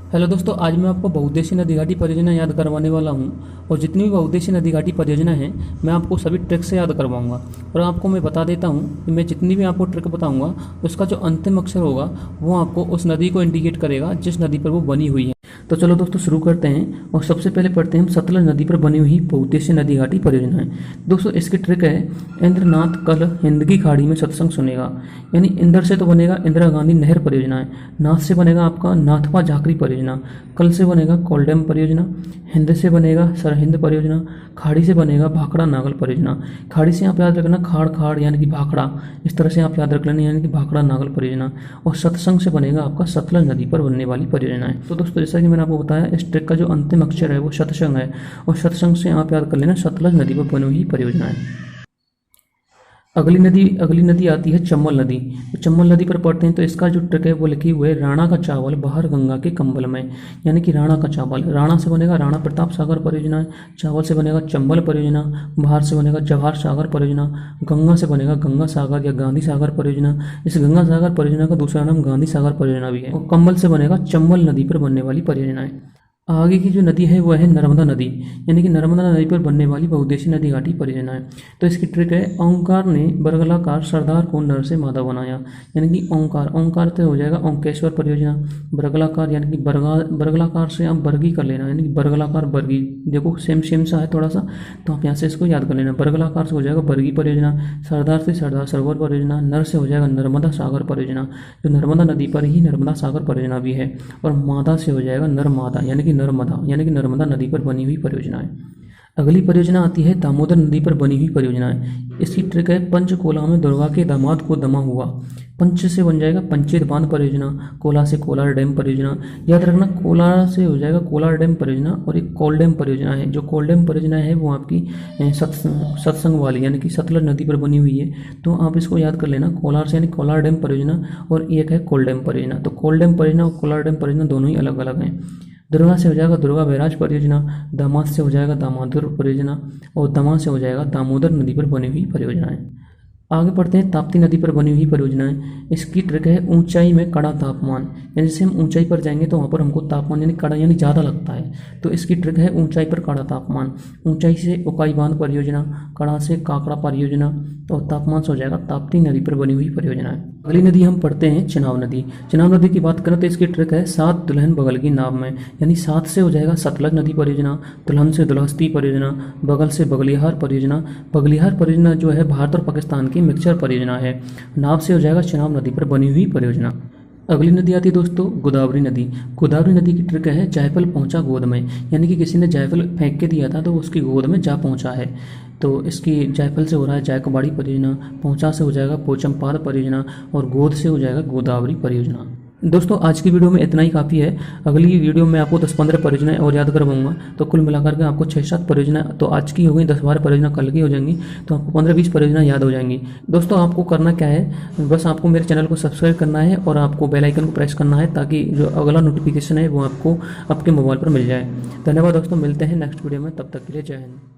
Hello दोस्तों, आज मैं आपको बहुउद्देशीय नदी घाटी परियोजना याद करवाने वाला हूं। और जितनी भी बहुउद्देशीय नदी घाटी परियोजना है मैं आपको सभी ट्रिक से याद करवाऊंगा। और आपको मैं बता देता हूं कि मैं जितनी भी आपको ट्रिक बताऊंगा उसका जो अंतिम अक्षर होगा वो आपको उस नदी को इंडिकेट करेगा जिस नदी पर वो बनी हुई है। तो चलो दोस्तों शुरू करते हैं और सबसे पहले पढ़ते हैं हम सतलज नदी पर बनी हुई बहुउद्देशीय नदी घाटी परियोजना है। दोस्तों इसकी ट्रिक है, इंद्रनाथ कल हिंद की खाड़ी में सत्संग सुनेगा। यानी इंद्र से तो बनेगा इंदिरा गांधी नहर परियोजना है, नाथ से बनेगा आपका नाथपा झाकरी परियोजना, कल से बनेगा कोलडैम परियोजना, हिंद से बनेगा सरहिंद परियोजना, खाड़ी से बनेगा भाखड़ा नागल परियोजना। खाड़ी से आप याद रखना खाड़ खाड़ यानी कि भाखड़ा, इस तरह से आप याद रख लेना यानी कि भाखड़ा नागल परियोजना। और सत्संग से बनेगा आपका सतलज नदी पर बनने वाली परियोजना है। तो दोस्तों जैसा कि मैंने आपको बताया, इस ट्रिक का जो अंतिम अक्षर है वो सत्संग है और सत्संग से आप याद कर लेना सतलज नदी पर बनी हुई परियोजना है। अगली नदी आती है चंबल नदी। तो चंबल नदी पर पढ़ते हैं तो इसका जो ट्रिक है वो लिखी हुई है, राणा का चावल बाहर गंगा के कंबल में। यानी कि राणा का चावल, राणा से बनेगा राणा प्रताप सागर परियोजना, चावल से बनेगा चंबल परियोजना, बाहर से बनेगा जवाहर सागर परियोजना, गंगा से बनेगा गंगा सागर या गांधी सागर परियोजना। इस गंगा सागर परियोजना का दूसरा नाम गांधी सागर परियोजना भी है। और कंबल से बनेगा चंबल नदी पर बनने वाली परियोजना है। आगे की जो नदी है वो है नर्मदा नदी। यानी कि नर्मदा नदी पर बनने वाली बहुउद्देशीय नदी घाटी परियोजना है। तो इसकी ट्रिक है, ओंकार ने बरगलाकार सरदार को नर से मादा बनाया। यानी कि ओंकार से हो जाएगा ओंकेश्वर परियोजना। बरगलाकार यानी कि बरगलाकार से आप बर्गी कर लेना, यानी कि बरगलाकार बर्गी, देखो सेम सा है थोड़ा सा, तो आप यहाँ से इसको याद कर लेना। बरगलाकार से हो जाएगा बर्गी परियोजना, सरदार से सरदार सरोवर परियोजना, नर से हो जाएगा नर्मदा सागर परियोजना, जो नर्मदा नदी पर ही नर्मदा सागर परियोजना भी है। और मादा से हो जाएगा नर्मदा यानी कि नर्मदा नदी पर बनी हुई परियोजना है। अगली परियोजना आती है दामोदर नदी पर बनी हुई परियोजना है। इसकी ट्रिक है, पंचकोला में दुर्गा के दामाद को दमा हुआ। पंच से बन जाएगा पंचेत बांध परियोजना, कोला से कोलार डैम परियोजना। याद रखना कोलार से हो जाएगा कोलार डैम परियोजना। और एक कोलडैम परियोजना है, जो कोलडैम परियोजना है वो आपकी सत्संग वाली यानी कि सतलज नदी पर बनी हुई है। तो आप इसको याद कर लेना, कोलार से यानी कोलार डैम परियोजना, और एक है कोलडैम परियोजना। तो कोलडैम परियोजना और कोलार डैम परियोजना दोनों ही अलग अलग हैं। दुर्गा से हो जाएगा दुर्गा बैराज परियोजना, दामाद से हो जाएगा दामोदर परियोजना, और दमा से हो जाएगा दामोदर नदी पर बनी हुई परियोजना है। आगे पढ़ते हैं ताप्ती नदी पर बनी हुई परियोजना है। इसकी ट्रिक है, ऊंचाई में कड़ा तापमान। यानी जैसे हम ऊंचाई पर जाएंगे तो वहाँ पर हमको तापमान यानी कड़ा यानी ज़्यादा लगता है। तो इसकी ट्रिक है ऊंचाई पर कड़ा तापमान। ऊंचाई से उकाई बांध परियोजना, कड़ा से काकड़ा परियोजना, और तापमान से हो जाएगा ताप्ती नदी पर बनी हुई परियोजना है। अगली नदी हम पढ़ते हैं चिनाब नदी। चिनाब नदी की बात करें तो इसकी ट्रिक है, सात दुल्हन बगल की नाव में। यानी सात से हो जाएगा सतलज नदी परियोजना, दुल्हन से दुल्हस्ती परियोजना, बगल से बगलिहार परियोजना। बगलिहार परियोजना जो है भारत और पाकिस्तान की मिक्सचर परियोजना है। नाव से हो जाएगा चिनाब नदी पर बनी हुई परियोजना। अगली नदी आती है दोस्तों गोदावरी नदी। गोदावरी नदी की ट्रिक है, जायफल पहुंचा गोद में। यानी कि किसी ने जायफल फेंक के दिया था तो उसकी गोद में जा पहुंचा है। तो इसकी जायफल से हो रहा है जायकबाड़ी परियोजना, पहुंचा से हो जाएगा पोचमपाद परियोजना, और गोद से हो जाएगा गोदावरी परियोजना। दोस्तों आज की वीडियो में इतना ही काफ़ी है। अगली वीडियो में आपको 10-15 परियोजनाएं और याद करवाऊंगा। तो कुल मिलाकर के आपको 6-7 परियोजना तो आज की हो गई, 10-12 परियोजना कल की हो जाएंगी, तो आपको 15-20 परियोजना याद हो जाएंगी। दोस्तों आपको करना क्या है, बस आपको मेरे चैनल को सब्सक्राइब करना है और आपको बेल आइकन को प्रेस करना है ताकि जो अगला नोटिफिकेशन है वो आपको आपके मोबाइल पर मिल जाए। धन्यवाद दोस्तों, मिलते हैं नेक्स्ट वीडियो में, तब तक के लिए जय हिंद।